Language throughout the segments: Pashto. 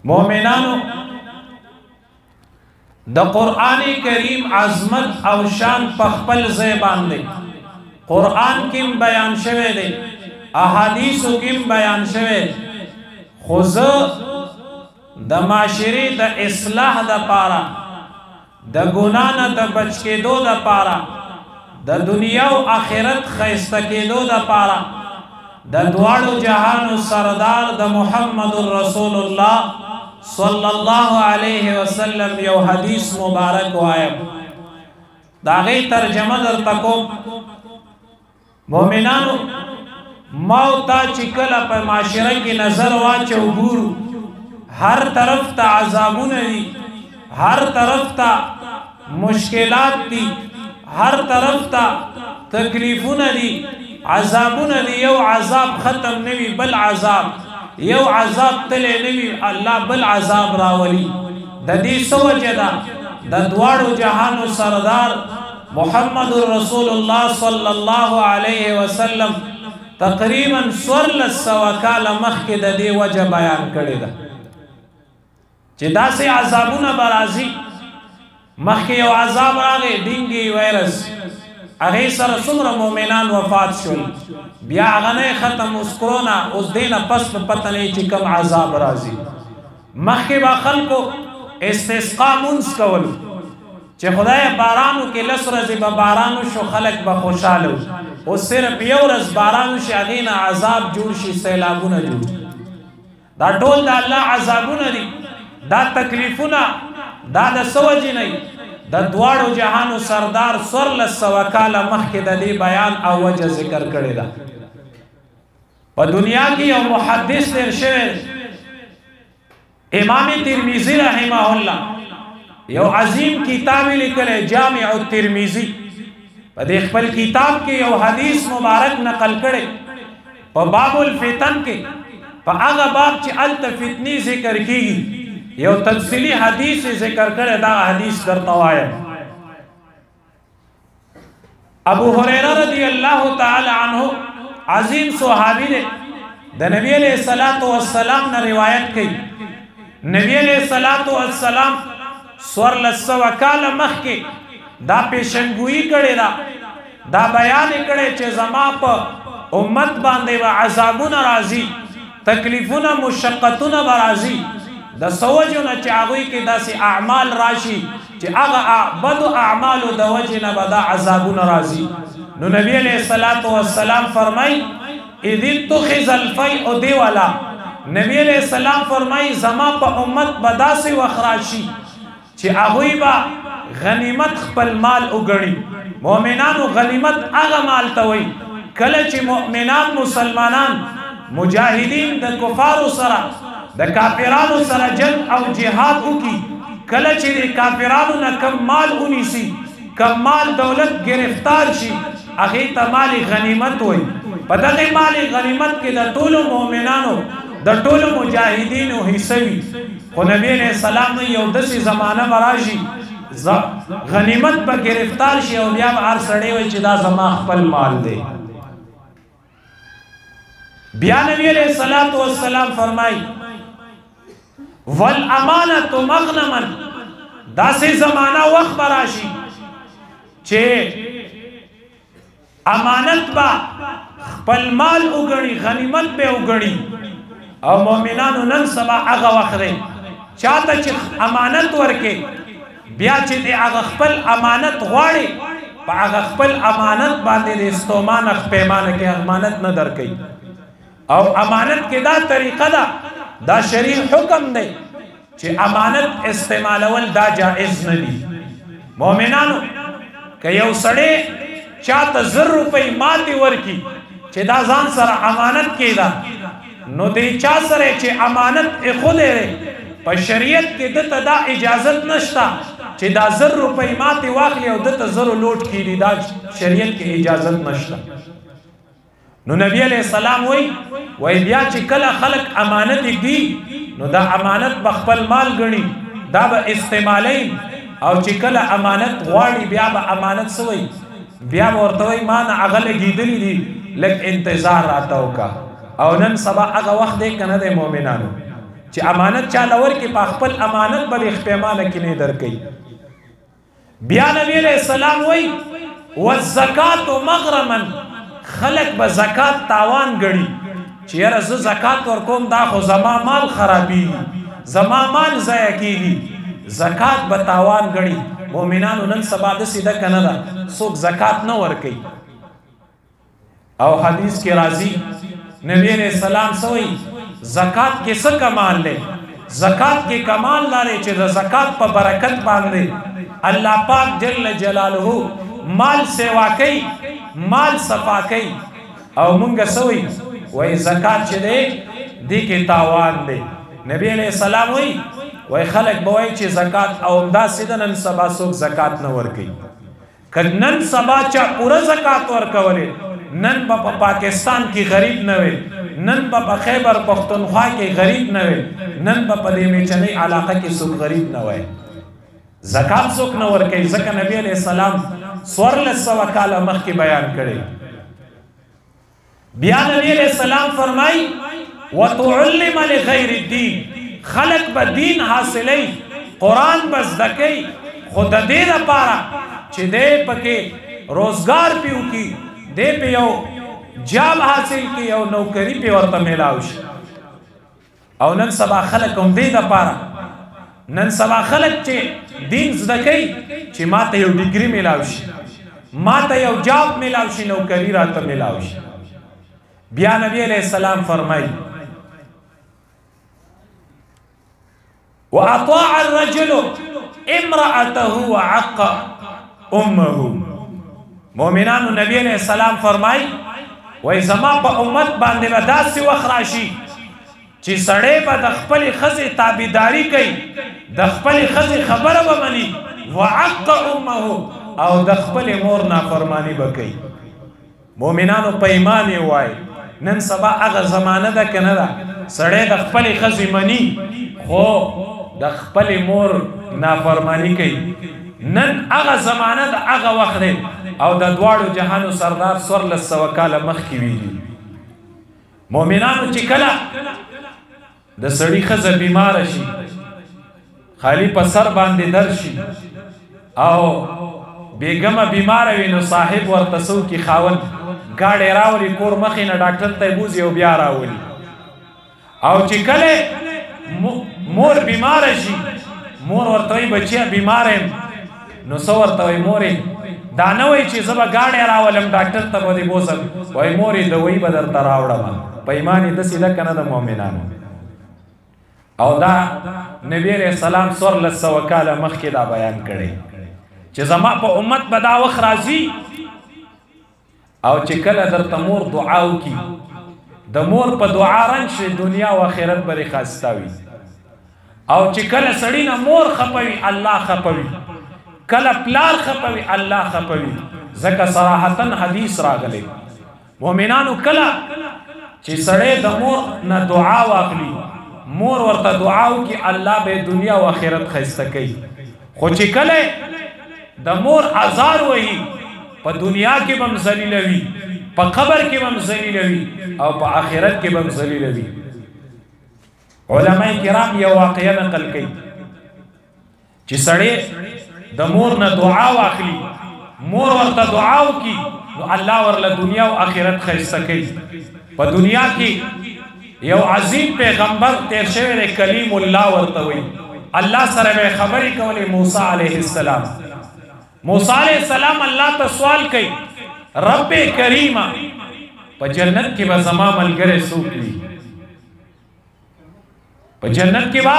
مومنانو د قرآن کریم عظمت او شان په خپل ځای باندې قرآن کې بیان شوی دی، احادیثو کې بیان شوی، خو زه د معاشرې د اصلاح د پاره، د ګناه نه د بچ کېدو د پاره، د دنیا او آخرت ښایسته کېدو د پاره د دواړو جهانو سردار د محمد رسول الله صلی الله علیه وسلم یو حدیث مبارک وایم، د هغې ترجمه درته کوم. مومنانو ما او تا چې کله په معاشره کې نظر واچو ګورو، هر طرف ته عذابونه دي، هر طرف ته مشکلات دي، هر طرف ته تکلیفونه دي، عذابونه دي. یو عذاب ختم نوي بل عذاب، یو عذاب تلې نوي الله بل عذاب راولي. د دې څه وجه ده؟ د دواړو جهانو سردار محمد رسول الله صلی الله علیه وسلم تقریبا 1400 کاله مخکې د دې وجه بیان کړې ده چې داسې عذابونه به راځي. مخکې یو عذاب راغی ډینګي وایرس، هغې سره څومره مؤمنان وفات شول، بیا هغه نه ختم اوس کرونا، اوس دې نه پس په پته نه چې کوم عذاب راځي. مخکې به خلکو استسقا مونځ کول چې خدای باران وکړي، 10 ورځې به باران وشو خلک به خوشحاله وو. اوس صرف یو ورځ باران وشي هغې نه عذاب جوړ شي، سیلابونه جوړ شي. دا ټول د الله عذابونه دي، دا تکلیفونه، دا د څه وجې نه د دواړو جهانو سردار 1400 کاله مخکې د دې بیان او وجه ذکر کړې ده. په دنیا کې یو محدث تیر شوی امام ترمذی رحمه الله، یو عظیم کتاب لیکلی جامع الترمذی. په دې خپل کتاب کې یو حدیث مبارک نقل کړی په باب الفتن کې، په هغه باب چې هلته فتنې ذکر کېږي یو تفصیلی حدیث ذکر کړی. دا حدیث درته وایم. ابو هریره رضی الله تعالی عنه عظیم صحابی دی، د نبی علیہ الصلوۃ والسلام نه روایت کوي. نبی علیہ الصلوۃ والسلام 1400 کاله مخکې دا پیشنګویي کړې ده، دا بیان یې کړی چې زما په امت باندې به عذابونه راځي، تکلیفونه مشقتونه به راځي، د څه وجې نه چې هغوی کې داسې اعمال راشي چې هغه بدو اعمالو د وجې نه به دا عذابونه راځي. نو نبی علیہ الصلوۃ والسلام فرمایي اذ اتخذ الفیء دیولا، نبی علیہ السلام فرمایي زما په امت به داسې وخت راشي چې هغوی به غنیمت خپل مال وګڼي. مؤمنانو غنیمت هغه مال ته وایي کله چې مؤمنان مسلمانان مجاهدین د کفارو سره د کافرانو سره جنگ او جهاد وکړي، کله چې د کافرانو نه کم مال ونیسي، کم مال دولت گرفتار شي، هغې ته مال غنیمت وایي. په دغې مال غنیمت کې د ټولو مؤمنانو د ټولو مجاهدینو حصه وي. خو نبی علیہ السلام نه یو داسې زمانه به راشي غنیمت به گرفتار شي او بیا به هر سړی وایي چې دا زما خپل مال دی. بیا نبی علیہ الصلوۃ والسلام فرمایي والامانۃ مغنما، داسې زمانہ وخت به راشي چې امانت به خپل مال وګڼي، غنیمت به وګڼي. او مؤمنانو نن سبا هغه وخت دی چاته چې امانت ورکې، بیا چې د هغه خپل امانت غواړي په هغه خپل امانت باندې د استومانه پیمانه کې امانت نه درکوي. او امانت کې دا طریقه ده، دا شریع حکم دی چې امانت استعمالول دا جائز نه دي. مؤمنانو که یو سړی چاته 1000 روپۍ ماتې ورکي چې دا ځان سره امانت کېده، نو دی چا سره چې امانت ایښودی دی په شریعت کې دته دا اجازت نشته چې دا 1000 روپۍ ماتې واخلي او دته 1000 لوټ کړي، دا شریعت کې اجازت نشته. نو نبی علیہ السلام وای بیا چې کله خلق امانت ږدي نو دا امانت به خپل مال ګڼي، دا به استعمالوي. او چې کله امانت غواړي بیا به امانت سوی، بیا به ورته وایي ما نه هغه لګېدلي دي، لږ انتظار راته وکړه. او نن سبا هغه وخت دی که نه دی مؤمنانو چې امانت چاله ورکړي په خپل امانت به اختیمانه کې نه درکوي. بیا نبی علیہ السلام وایي والزکات مغرما، خلق به زکات تاوان ګڼي چې یاره زه زکات ورکوم دا خو زما مال خرابېږي، زما مال ضایع کېږي، زکات به تاوان ګڼي. مؤمنانو نن سبا داسې ده که نه ده څوک زکات نه ورکوي. او حدیث کې راځي نبی علیہ السلام څه وایي زکات کې څه کمال دی؟ زکات کې کمال دا دی چې د زکات په برکت باندې الله پاک جل جلاله مال سیوا کوي، مال صفا کوي. او مونږ څه وایي زکات چې دی دې کې تاوان دی. نبی علیہ السلام وایي خلک به وایي چې زکات او همداسې ده نن سبا څوک زکات نه ورکوي. که نن سبا چا پوره زکات ورکولې نن به په پاکستان کې غریب نه وي، نن به په خیبر پختونخوا کې غریب نه وي، نن به په دې میچنۍ علاقه کې څوک غریب نه وي. زکات څوک نه ورکوي ځکه نبی علیہ السلام 1400 کاله مخکې بیان کړی. بیا نبی علیہ السلام فرمای وتعلم لغیر الدین، خلق به دین حاصلی، قرآن به زده کوي، خو د دې لپاره چې دی پکې روزګار پې وکړي، دی پې یو جاب حاصل کړي، یو نوکري پې ورته میلاو شي. او نن سبا خلق هم دې لپاره، نن سبا خلق چې دین زده کوي چې ما ته یو ډیګري میلاو شي، ما ته یو جاب میلاو شي، نوکري راته میلاو شي. بیا نبی علیہ السلام فرمایي واطاع الرجل امرأته وعق امه. مؤمنانو نبی علیہ السلام فرمایي وای زما په امت باندې به داسې وخت راشي چې سړی به د خپلې ښځې تابعداري کوي، د خپلې ښځې خبره به مني، وعق امه او د خپلې مور نافرماني به کوي. مؤمنانو په ایمان یې وایي نن سبا هغه زمانه ده که نه ده سړی د خپلې ښځې مني خو د خپلې مور نافرماني کوي. نن هغه زمانه د هغه وخت دی او د دواړو جهانو سردار 1400 کاله مخکې ویلي. مؤمنانو چې کله د سړي ښځه بیماره شي، خالی په سر باندې درد شي او بیګمه بیماره وي، نو صاحب ورته څه وکړي خاوند ګاډی راولي کور مخې نه ډاکټر ته یې بوځي او بیا راولي. او چې کله مور بیماره شي مور ورته وایي بچیه بیماره یم، نو څه ورته وایي مورې دا نه وایي چې زه به ګاډی راولم ډاکټر ته به دې بوځم، وایي مورې دوایي به درته راوړم. په ایمان یې داسې ده که نه د مؤمنانو. او دا نبی علیہ السلام 1400 کاله مخکې دا بیان کړی چې زما په امت به دا وخت راځي او چې کله درته مور دعا وکړي، د مور په دعا رنګ شي دنیا او آخرت به ښایسته وي. او چې کله سړی نه مور خپوي الله خپوي، کله پلار خپوي الله خپوي. ځکه صراحتا حدیث راغلی مؤمنانو کله چې سړی د مور نه دعا واخلي، مور ورته دعا وکړي، الله به دنیا او آخرت ښایسته کوي. خو چې کله د مور ازار وهي په دنیا کې به هم ذلیلوي، په قبر کې به هم ذلیلوي او په آخرت کې به هم ذلیلوي. علماء کرام یو واقعه نقل کوي چې سړی د مور نه دعا واخلي، مور ورته دعا وکړي، نو الله ورله دنیا او آخرت ښایسته کوي. په دنیا کې یو عظیم پیغمبر تیر شوی دی کلیم الله ورته وایي، الله سره به خبرې کولې. موسی علیه السلام، موسی علیہ السلام الله ته سوال کوي رب کریمه په جنت کې به زما ملګری څوک وي؟ په جنت کې به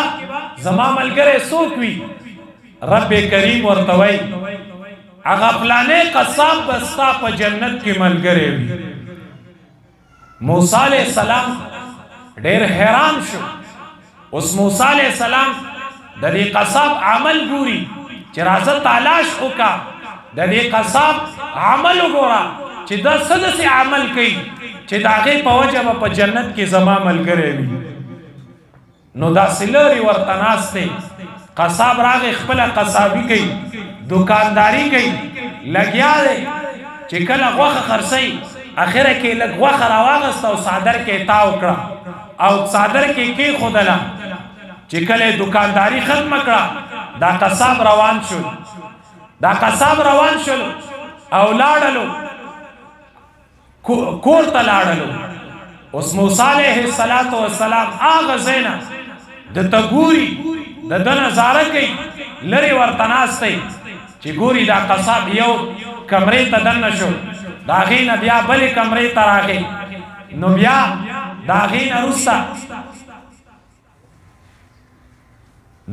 زما ملګری څوک وي؟ رب کریم ورته وایي هغه فلانې قصاب به ستا په جنت کې ملګری وي. موسی علیہ السلام ډېر حیران شو. اوس موسی علیہ السلام د دې قصاب عمل ګوري چې راځه تلاش وکړه، د دې قصاب عمل وګوره چې دا څه داسې عمل کوي چې د هغې په وجه به په جنت کې زما ملګری وي. نو داسې لرې ورته ناست دی. قصاب راغی خپله قصابي کوي، دکانداري کوي، لګیا دی چې کله غوښه خرڅوي اخره کې لږ غوښه راواغسته او څادر کې تاو کړه او څادر کې کېښودله چې کله دکانداری ختم کړه دا قصاب روان شو او لاړلو کور ته لاړلو اوس موسی علیه السلام هغه ځای نه د ګوري د ده نظاره کوي لرې ورته ناست دی چې ګوري دا قصاب یو کمرې ته دننه شو د هغې نه بیا بلې کمرې ته راغی نو بیا د هغې نه وروسته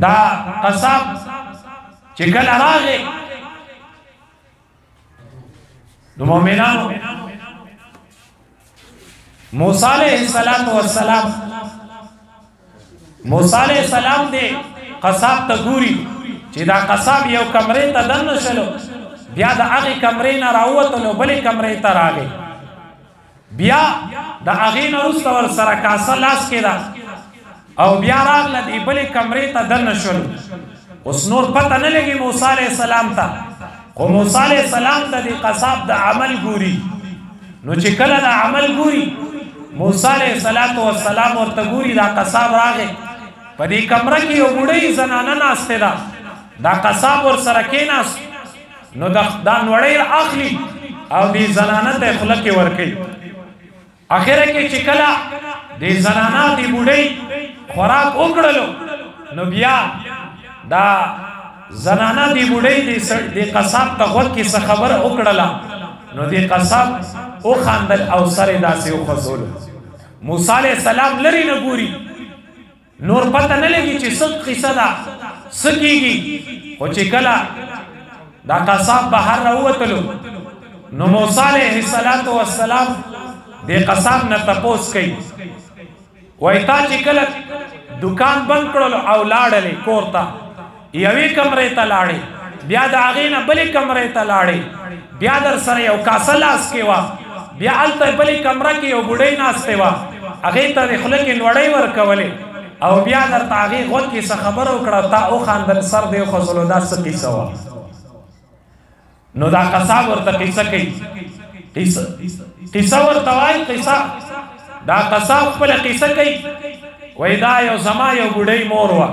دا قصاب چې کله راغی نو مؤمنانو موسی علیه السلام دې قصاب ته ګوري چې دا قصاب یو کمرې ته دننه شلو بیا د هغې کمرې نه راووتلو بلې کمرې ته راغی بیا د هغې نه وروسته ورسره کاسه لاس کې ده او بیا راغله دې بلې کمرې ته دننه شولو اوس نور پته نه لګي موسی علیه السلام ته خو موسی علیه السلام د دې قصاب د عمل ګوري نو چې کله د عمل ګوري موسی علیه السلام ورته ګوري دا قصاب راغی په دې کمره کې یو بوډۍ زنانه ناستې ده دا قصاب ورسره کېناست نو دا نوړی اخلي او دې زنانه ته خوله کې ورکوي اخره کې چې کله دې زنانه دې بوډۍ خوراک وکړلو نو بیا دا زنانه دې بوډۍ دې قصاب ته غوږ کې څه خبره وکړله نو دې قصاب وخندل او سر یې داسې وخوځولو موسی علیه السلام لرې نه ګوري نور پته نه لګي چې څه قصه ده څه کېږي خو چې کله دا قصاب بهر راووتلو نو موسی علیه السلام دې قصاب نه تپوس کوي وایي تا چې کله دکان بند کړلو او لاړلې کور ته یوې کمرې ته لاړې بیا د هغې نه بلې کمرې ته لاړې بیا در سره یو کاسه لاس کې وه بیا هلته بلې کمره کې یو بوډۍ ناستې وه هغې ته د خوله کې نوړۍ ورکولې او بیا درته هغې غوږ کې څه خبره وکړه تا وخاندل سر دې وخوځولو دا څه کیسه وه نو دا قصاب ورته قصه کوي قصه ورته وایي قصه دا قصاب خپله قصه کوي وایي دا یو زما یو بوډۍ مور وه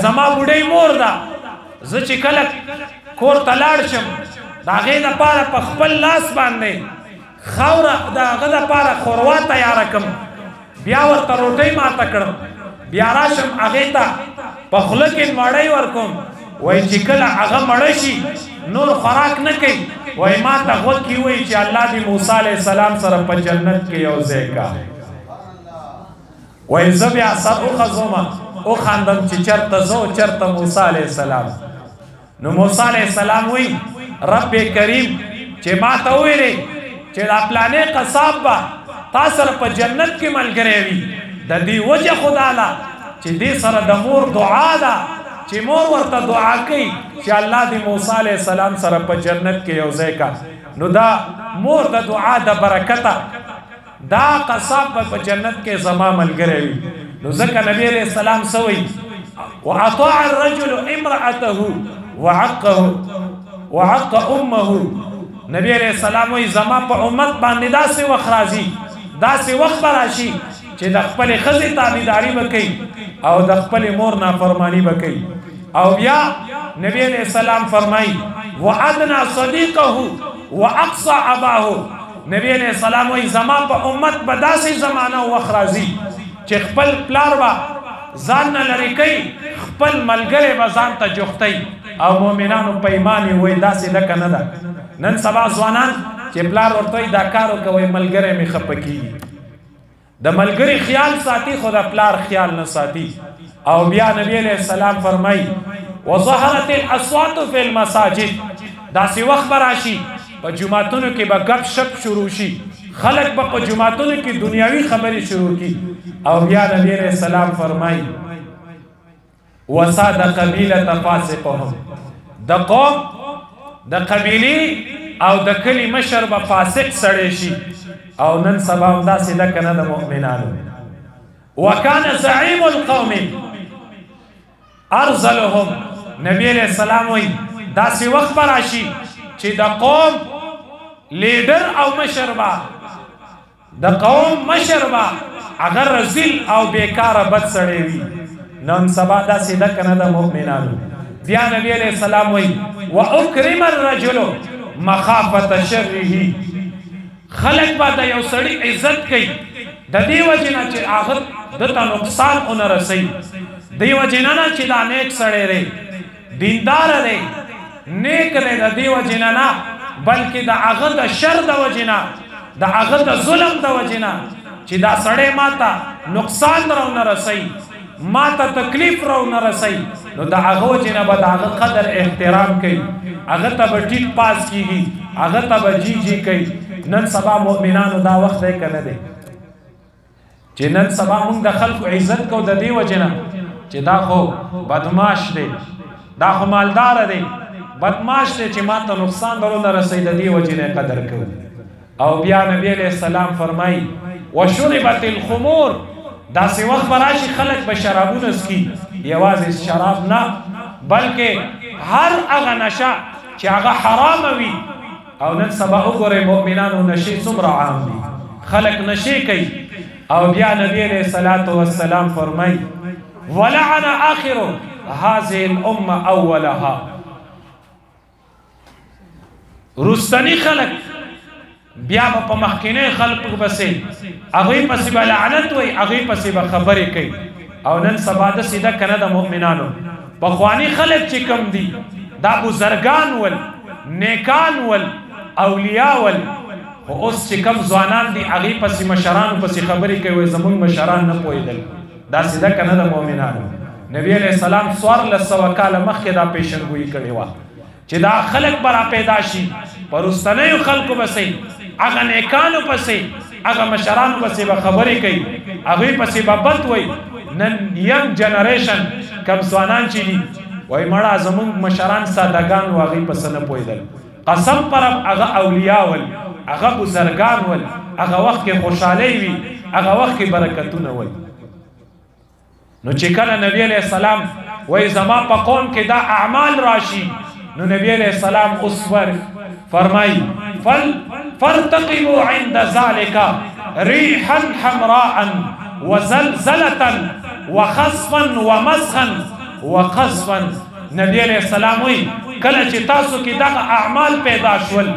زما بوډۍ مور ده زه چې کله کور ته لاړ شم د هغې دپاره په خپل لاس باندې خاوره د هغه دپاره ښوروا تیاره کړم بیا ورته روټۍ ماته کړم بیا راشم هغې ته په خوله کې مړۍ ورکوم وایي چې کله هغه مړه شي نور خوراک نه کوي وایي ما ته غوږ کې وایي چې الله دې موسی علیه السلام سره په جنت کې یو ځای کا وایي زه بیا سر وخځومه وخاندم چې چېرته زه او چېرته موسی علیه السلام نو موسی علیه السلام وایي رب کریم چې ما ته وویلې چې دا پلانې قصاب به تا سره په جنت کې ملګری وي د دې وجه خدا له چې دې سره د مور دعا ده چې مور ورته دعا کوي چې الله دې موسی علیه السلام سره په جنت کې یو ځای کا نو دا مور د دعا د برکته دا قصاب به په جنت کې زما ملګری وي نو ځکه نبی علیه السلام څه وایي واطاع الرجل امرأته وعق امه نبی علیہ السلام وی زما په امت باندې داسې وخت راځي داسې وخت به راشي چې د خپلې ښځې تابعداري به کوي او د خپلې مور نافرماني به کوي او بیا نبی علیہ السلام فرمایي وادنا صدیقه واقصى اباه نبی علیہ السلام وی زما په امت به داسې زمانه وخت راځي چې خپل پلار به ځان نه لرې کوي خپل ملګری به ځان ته جوختوي او مؤمنانو په ایمان یې وایي داسې لکه نه ده نن سبا ځوانان چې پلار ورته وایي دا کار وکوئ ملګری مې خفه کېږي د ملګري خیال ساتي خو د پلار خیال نه ساتي او بیا نبی علیہ السلام فرمایي وظهرت الاصوات فی المساجد داسې وخت به راشي په جوماتونو کې به ګپ شپ شروع شي خلک به په جوماتونو کې دنیاوي خبرې شروع کړي او بیا نبی علیہ السلام فرمایي وساد قبیلة فاسقهم د قوم د قبیلې او د کلي مشر به فاسق سړی شي او نن سبا هم داسې ده که نه د مؤمنانو وکان زعیم القوم ارذلهم نبی علیہ السلام وایي داسې وخت به راشي چې د قوم لیډر او مشر به د قوم مشر به هغه رذیل او بیکاره بد سړی وي نن سبا دا سیده کنه د مؤمنانو بیا نبی علیہ السلام وی واکرم الرجل مخافت شره خلق با د یو سړی عزت کوي د دې وجنه چې هغه دته نقصان اون رسي دی وجنه نه چې دا نیک سړی دی دیندار دی نیک دی د دې وجنه نه بلکې د هغه د شر د وجنه د هغه د ظلم د وجنه چې دا سړی ماته نقصان راونه رسي ماته تکلیف راونه رسي نو د هغه وجنه به د هغه قدر احترام کوي هغه ته به ټیټ پاس کیږي هغه ته به جی کوي نن سبا مؤمنانو دا وخت دی کنه دی چې نن سبا موږ د خلکو عزت کو د دې وجنه چې دا خو بدمعاش دی دا خو مالدار دی بدمعاش دی چې ماته نقصان درونه رسي د دې وجنه قدر کوي او بیا نبی علیہ السلام فرمای وشربت الخمور دا سی وخت براشي خلک به شرابونه اسکی یوازې شراب نه بلکې هر هغه نشه چې هغه حرام وي او نن سبا وګورئ مؤمنانو نشي څومره عام دي خلک نشي کوي او بیا نبی علیہ الصلوۃ والسلام فرمای ولعن آخر هذه الامه اولها رستنی خلق بیا په مخکینه خلق بسې هغه پسې به لعنت وي هغه پسې به خبرې کوي او نن سبا د سیده کنه د مؤمنانو په خواني خلق چې کم دي دا بزرگان ول نیکان ول اولیاء ول خو اوس چې کم ځوانان دي هغه پسې مشران پسې خبرې کوي زمونږ مشران نه پوهېدل دا سیده کنه د مؤمنانو نبی علیہ السلام 1400 کاله مخکې دا پیشنګویي کړې وه چې دا خلق برا پیدا شي پر رستنیو خلقو بسې هغه نیکانو پسې هغه مشرانو پسې به خبرې کوي هغوی پسې به بد وایي نن ینګ جنریشن کم ځوانان چې دي وایي مړه زمونږ مشران سادهګان و هغوی پسې نه پوهېدل قسم پر هغه اولیاء ول هغه بزرگان ول هغه وخت کې خوشحالي وي هغه وخت کې برکتونه ول نو چې کله نبی علیہ السلام وایي زما په قوم کې دا اعمال راشي نو نبی علیہ السلام اوس فرمای فارتقبوا عند ذلك ريحا حمراء وزلزلة وخصفا ومسخا وقصفا نبی علیہ السلام وی کله چې تاسو کې دغه اعمال پیدا شول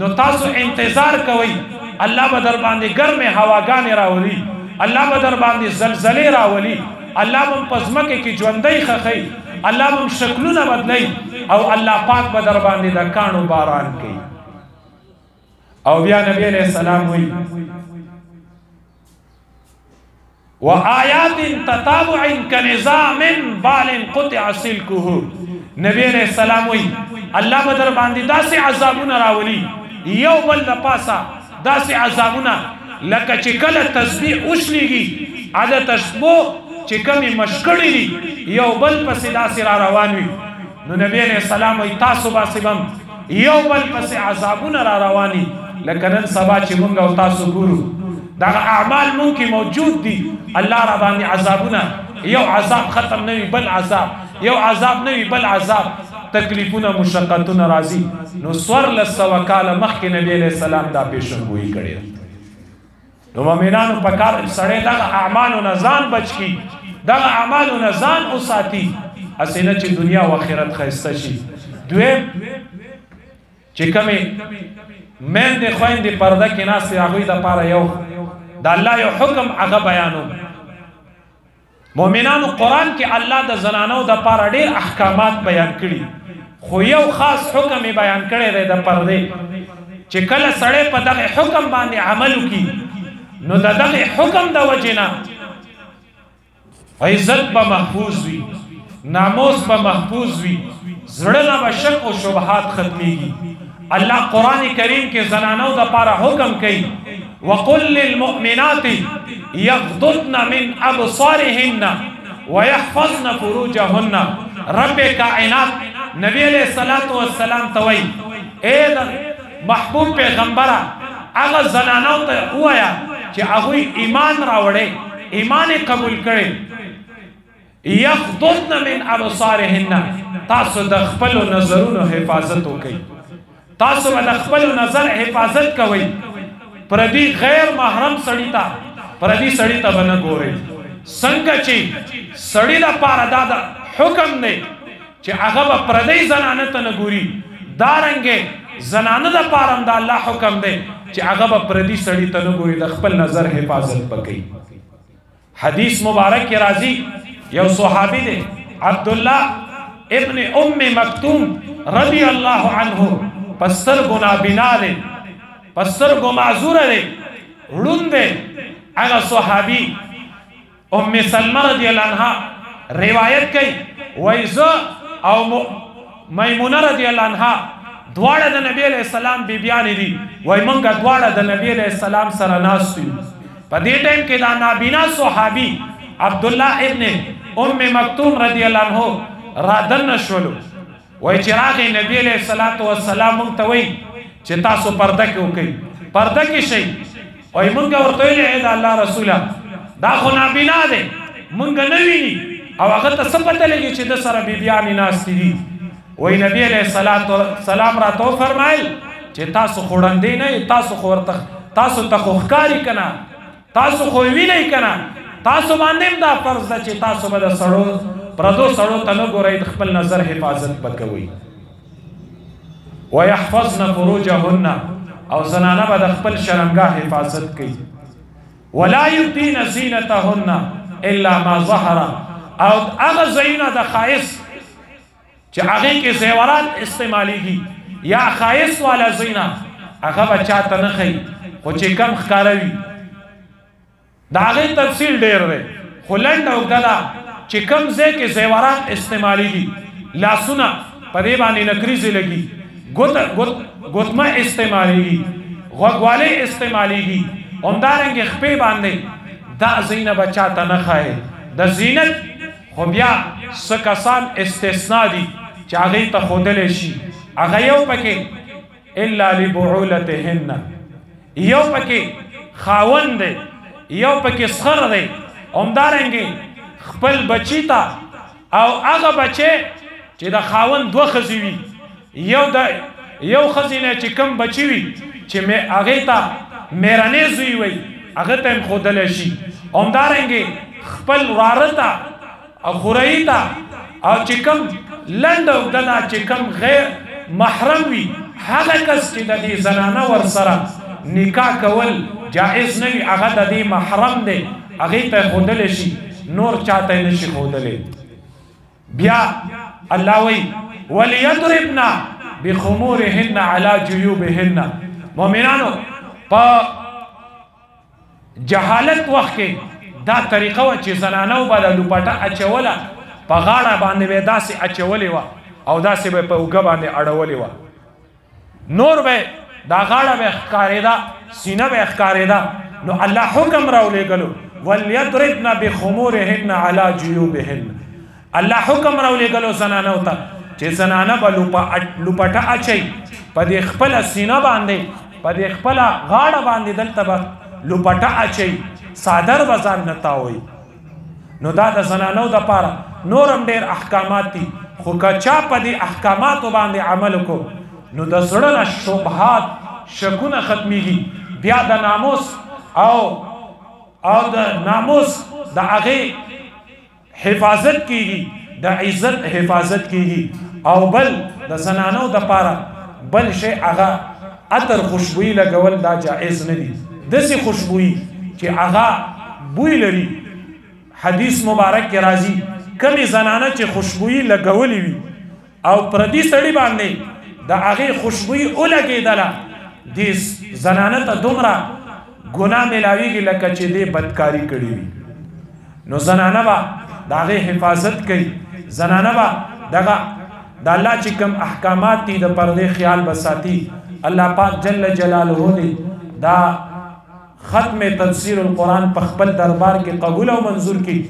نو تاسو انتظار کوئ الله به در باندې ګرمې هواګانې راولي الله به در باندې زلزلې راولي الله به په ځمکه کې ژوندی خښوي الله به شکلونه بدلی او الله پاک به در باندې د کاڼو باران کوي او بیا نبی علیہ السلام وی وآیات تتابع کنظام بال قطع سلکه نبی علیہ السلام وی الله به در باندې داسې عذابونه راولي یو بل د پاسه داسې عذابونه لکه چې کله تسبیح وشلیږي هغه تسبیح چې کمی مشکړی دي یو بل پسې داسې را روان وي نو نبی علیہ السلام وی تاسو باسې بم یو بل پسې عذابونه را رواني لکه نن سبا چې مونږ او تاسو ګورو دغه اعمال مونږ کې موجود دي الله را باندې عذابونه یو عذاب ختم نه وي بل عذاب یو عذاب نه وي بل عذاب تکلیفونه مشقتونه راځي نو 1400 کاله مخکې نبی علیہ السلام دا پیشنګویي کړې نو مؤمنانو په کار سړی دغه اعمالو نه ځان بچ کړي دغه اعمالو نه ځان وساتي هسې نه چې دنیا او آخرت ښایسته شي دویم چې کومې میندې خویندې پرده کې ناستې هغوی دپاره یو د الله یو حکم هغه بیانوم مؤمنانو قرآن کې الله د زنانو دپاره ډېر احکامات بیان کړي خو یو خاص حکم یې بیان کړی دی د پردې چې کله سړی په دغه حکم باندې عمل وکړي نو د دغه حکم د وجې نه عزت به محفوظ وي ناموس به محفوظ وي زړه نه به شک او شبهات ختمیږي الله قرآن کریم کې زنانو دپاره حکم کوي وقل للمؤمنات یغضضن من ابصارهن ويحفظن فروجهن رب کائنات نبی علیہ الصلوۃ والسلام ته وایي اے محبوب پیغمبره هغه زنانو ته ووایه چې هغوی ایمان راوړی ایمان قبول کړی یغضضن من ابصارهن تاسو د خپلو نظرونو حفاظت وکئ تاسو به د خپلو نظر حفاظت کوئ پردي غیر محرم سړي ته پردي سړي ته به نه ګورئ څنګه چې سړی لپاره دا د حکم دی چې هغه به پردی زنانه ته نه ګوري، دارنګې زنانه لپاره هم د الله حکم دی چې هغه به پردي سړي ته نه ګوري، د خپل نظر حفاظت به کوي. حدیث مبارک کې راځي یو صحابي دی عبدالله ابن ام مکتوم رضی الله عنه، پستر گنابینا دی، پستر گو معذور دی، ړوند دی. هغه صحابي ام سلمہ رضی الله عنها روایت کوي، وایي زه او میمونه رضی الله عنها دواړه د نبی علیہ السلام بیبیانې دي، وایي موږ دواړه د نبی علیہ السلام سره ناست یو. په دې ټایم کې دا نابینا صحابي عبدالله ابن ام مکتوم رضی الله عنه را دننه شولو. وایي چې راغی نبی علیہ السلام موږ ته وایي چې تاسو پرده کې وکئ، پرده کې شئ. وایي موږ ورته ویلې ای د الله رسوله دا خو نابینا دی، موږ نه ویني او هغه ته څه پته لګي چې د سره بیبیانې ناستې دي. وایي نبی علیہ السلام راته وفرمایل چې تاسو خو ړندې نه یې، تاسو خو ورته تاسو ته خو ښکاري که نه، تاسو خو وینئ که نه، تاسو باندې هم دا فرض ده چې تاسو به د سړو پردو سړو ته نه ګورئ، د خپل نظر حفاظت به کوئ. ویحفظن فروجهن، او زنانه به د خپل شرمګاه حفاظت کوي. ولا یبدین زینتهن الا ما ظهر، او هغه ځایونه د ښایست چې هغې کې زیورات استعمالیږي یا ښایست والا ځایونه هغه به چاته نه ښیي، خو چې کم ښکاره وي. د هغې تفصیل ډېر دی، خو لنډ او اوږده ده چې کم ځای کې زیورات استعمالیږي، لاسونه په دې باندې نکریزې لګي، ګوتمه استعمالیږي، غوږوالۍ استعمالیږي، همدارنګې خپې باندې دا ځایونه به چاته نه ښایي. د زینت خو بیا څه کسان استثنا دي چې هغې ته ښودلی شي. هغه یو پکې الا لبعولتهن، یو پکې خاوند دی، یو پکې سخر دی، همدارنګې خپل بچی ته او هغه بچی چې د خاوند دوه ښځې وي، یو ښځې نه چې کوم بچی وي چې هغې ته میرنی زوی وي هغه ته هم ښودلی شي. همدارنګې خپل وراره ته او خورایي ته، او چې کوم لنډ اوږده ده چې کوم غیر محرم وي، هغه کس چې د دې زنانه ورسره نکاح کول جائز نه وي، هغه د دې محرم دی، هغې ته یې ښودلی شي، نور چاته یې نشي ښودلی. بیا الله وایي ولیضربن بخمورهن علی جیوبهن. مؤمنانو په جهالت وخت کې دا طریقه وه چې زنانو به د لوپټه اچوله، په غاړه باندې به یې داسې اچولې وه او داسې به یې په اوږه باندې اړولې وه، نور به دا غاړه به ښکارېده، سینه به یې ښکارېده. نو الله حکم راولېږلو ولیضربن بخمورهن علی جیوبهن. الله حکم راولېږلو زنانو ته چې زنانه به لوپټه اچوي په دې خپله سینه باندې، په دې خپله غاړه باندې دلته به لوپټه اچوي، څادر به ځان نه تاووي. نو دا د زنانو دپاره نور هم ډېر احکامات دي، خو که چا په دې احکاماتو باندې عمل وکړو نو د زړه نه شبهات شکونه ختمیږي، بیا د ناموس او د ناموس د هغې حفاظت کیږي، د عزت حفاظت کیږي. او بل د زنانو دپاره بل شی هغه عطر خوشبویي لګول دا جایز نه دي، داسې خوشبویي چې هغه بوی لري. حدیث مبارک کې راځي کمې زنانه چې خوشبویي لګولې وي او پردي سړي باندې د هغې خوشبویي ولګېدله، دې زنانه ته دومره ګناه میلاویږي لکه چې دې بدکاري کړې وي. نو زنانه به د هغې حفاظت کوي، زنانه به دغه د الله چې کوم احکامات دي د پردې خیال به ساتي. الله پاک جل جلاله دې دا ختم تفسیر القرآن په خپل دربار کې قبول او منظور کړي،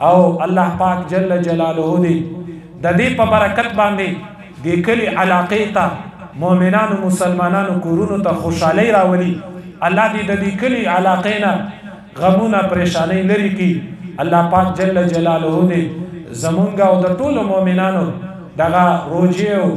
او الله پاک جل جلاله دې د دې په برکت باندې دې کلي علاقې ته مؤمنانو مسلمانانو کورونو ته خوشحالۍ راولي. الله دې د دې کلي علاقې نه غمونه پریشانۍ لرې کړي. الله پاک جل جلاله دې زمونږ او د ټولو مؤمنانو دغه روژې او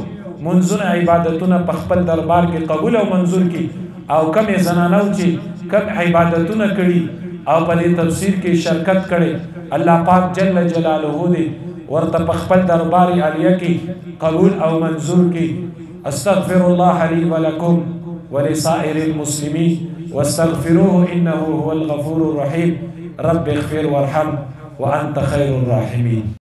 منځونه عبادتونه په خپل دربار کې قبول او منظور کړي، او کمې زنانو چې کم عبادتونه کړي او په دې تفسیر کې شرکت کړي الله پاک جل جلاله دې ورته په خپل دربار عالیه کې قبول او منظور کې. استغفر الله لي ولكم ولسائر المسلمين واستغفروه إنه هو الغفور الرحيم. رب اغفر وارحم وأنت خير الراحمين.